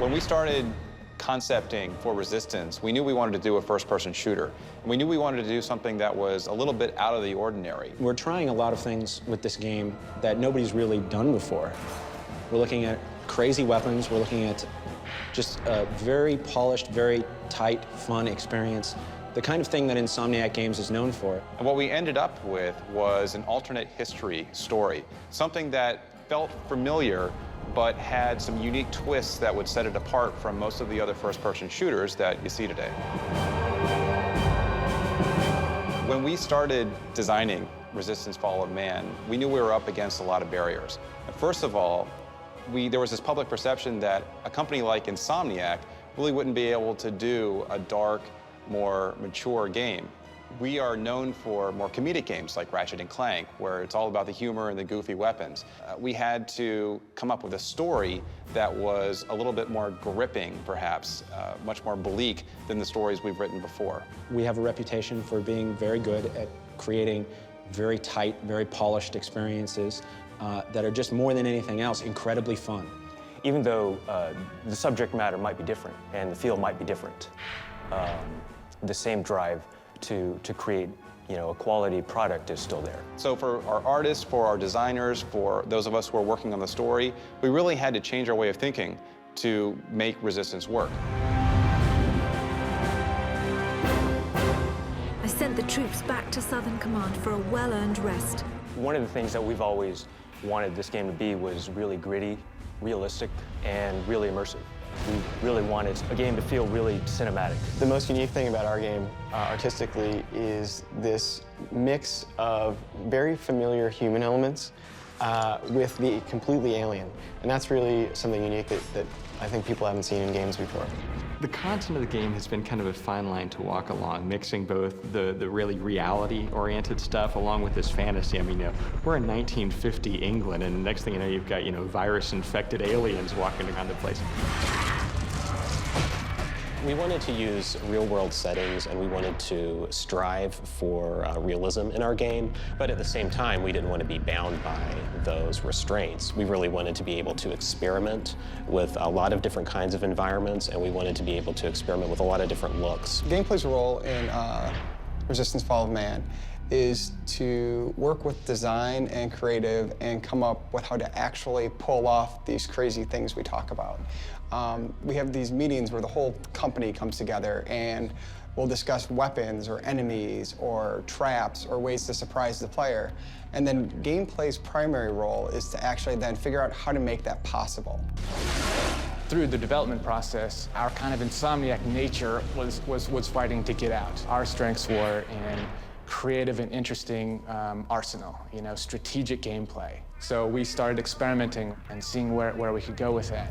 When we started concepting for Resistance, we knew we wanted to do a first-person shooter. And we knew we wanted to do something that was a little bit out of the ordinary. We're trying a lot of things with this game that nobody's really done before. We're looking at crazy weapons. We're looking at just a very polished, very tight, fun experience. The kind of thing that Insomniac Games is known for. And what we ended up with was an alternate history story, something that felt familiar, but had some unique twists that would set it apart from most of the other first-person shooters that you see today. When we started designing Resistance: Fall of Man, we knew we were up against a lot of barriers. First of all, there was this public perception that a company like Insomniac really wouldn't be able to do a dark, more mature game. We are known for more comedic games like Ratchet & Clank, where it's all about the humor and the goofy weapons. We had to come up with a story that was a little bit more gripping, perhaps, much more bleak than the stories we've written before. We have a reputation for being very good at creating very tight, very polished experiences that are just more than anything else incredibly fun. Even though the subject matter might be different and the feel might be different, the same drive to create, a quality product is still there. So for our artists, for our designers, for those of us who are working on the story, we really had to change our way of thinking to make Resistance work. I sent the troops back to Southern Command for a well-earned rest. One of the things that we've always wanted this game to be was really gritty, realistic, and really immersive. We really wanted a game to feel really cinematic. The most unique thing about our game, artistically, is this mix of very familiar human elements with the completely alien. And that's really something unique that I think people haven't seen in games before. The content of the game has been kind of a fine line to walk along, mixing both the really reality-oriented stuff along with this fantasy. I mean, we're in 1950 England, and the next thing you know, you've got, virus-infected aliens walking around the place. We wanted to use real-world settings, and we wanted to strive for realism in our game, but at the same time, we didn't want to be bound by those restraints. We really wanted to be able to experiment with a lot of different kinds of environments, and we wanted to be able to experiment with a lot of different looks. Gameplay's role in Resistance: Fall of Man is to work with design and creative and come up with how to actually pull off these crazy things we talk about. We have these meetings where the whole company comes together and we'll discuss weapons or enemies or traps or ways to surprise the player. And then gameplay's primary role is to actually then figure out how to make that possible. Through the development process, our kind of Insomniac nature was fighting to get out. Our strengths were in creative and interesting arsenal, strategic gameplay. So we started experimenting and seeing where we could go with it.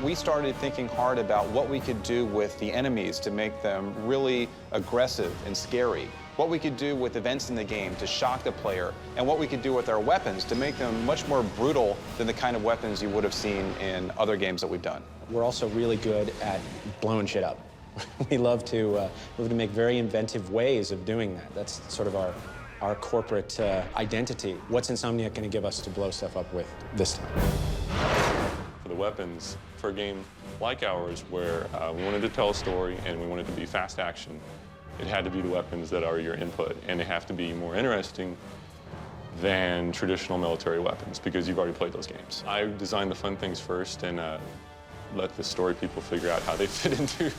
We started thinking hard about what we could do with the enemies to make them really aggressive and scary, what we could do with events in the game to shock the player, and what we could do with our weapons to make them much more brutal than the kind of weapons you would have seen in other games that we've done. We're also really good at blowing shit up. We love to make very inventive ways of doing that. That's sort of our corporate identity. What's Insomniac going to give us to blow stuff up with this time? For the weapons, for a game like ours, where we wanted to tell a story and we wanted to be fast action, it had to be the weapons that are your input, and they have to be more interesting than traditional military weapons, because you've already played those games. I designed the fun things first and let the story people figure out how they fit into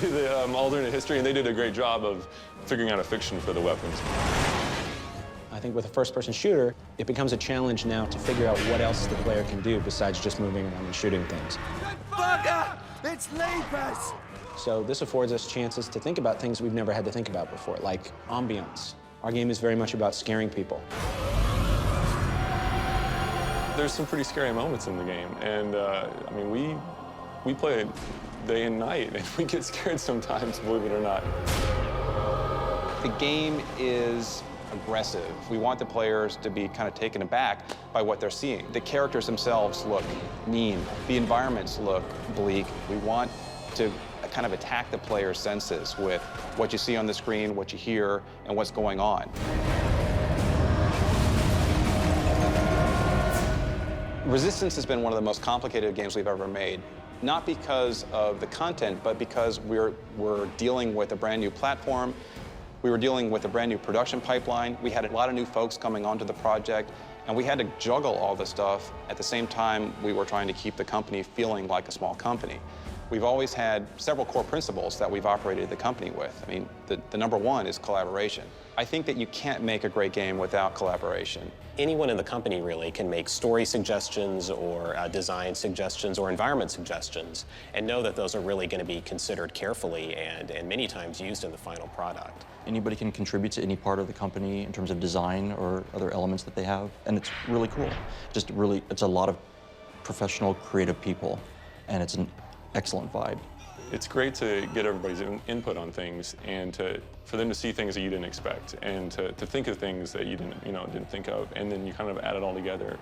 the alternate history, and they did a great job of figuring out a fiction for the weapons. I think with a first-person shooter, it becomes a challenge now to figure out what else the player can do besides just moving around and shooting things. Fucker! It's Leapers! So this affords us chances to think about things we've never had to think about before, like ambiance. Our game is very much about scaring people. There's some pretty scary moments in the game, and I mean, we play it day and night, and we get scared sometimes, believe it or not. The game is aggressive. We want the players to be kind of taken aback by what they're seeing. The characters themselves look mean. The environments look bleak. We want to kind of attack the player's senses with what you see on the screen, what you hear, and what's going on. Resistance has been one of the most complicated games we've ever made, not because of the content, but because we're dealing with a brand new platform. We were dealing with a brand new production pipeline. We had a lot of new folks coming onto the project, and we had to juggle all this stuff at the same time we were trying to keep the company feeling like a small company. We've always had several core principles that we've operated the company with. I mean, the number one is collaboration. I think that you can't make a great game without collaboration. Anyone in the company really can make story suggestions or design suggestions or environment suggestions and know that those are really going to be considered carefully and many times used in the final product. Anybody can contribute to any part of the company in terms of design or other elements that they have, and it's really cool. It's a lot of professional, creative people, and it's an excellent vibe. It's great to get everybody's input on things and for them to see things that you didn't expect and to think of things that you didn't think of, and then you kind of add it all together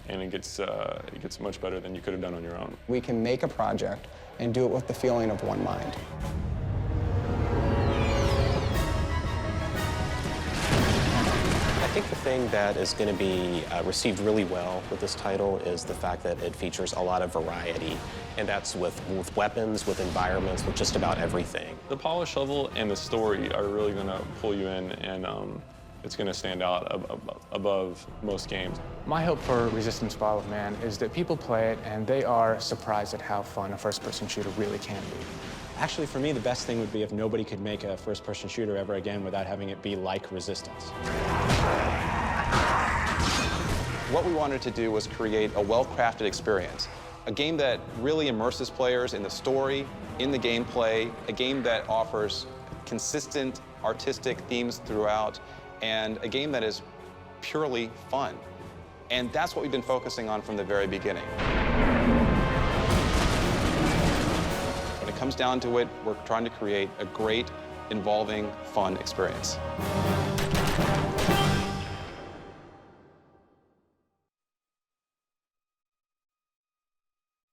and it gets much better than you could have done on your own. We can make a project and do it with the feeling of one mind. I think the thing that is going to be received really well with this title is the fact that it features a lot of variety, and that's with weapons, with environments, with just about everything. The polish level and the story are really going to pull you in, and it's going to stand out above most games. My hope for Resistance Fall of Man is that people play it and they are surprised at how fun a first-person shooter really can be. Actually, for me, the best thing would be if nobody could make a first-person shooter ever again without having it be like Resistance. What we wanted to do was create a well-crafted experience, a game that really immerses players in the story, in the gameplay, a game that offers consistent artistic themes throughout, and a game that is purely fun. And that's what we've been focusing on from the very beginning. When it comes down to it, we're trying to create a great, involving, fun experience.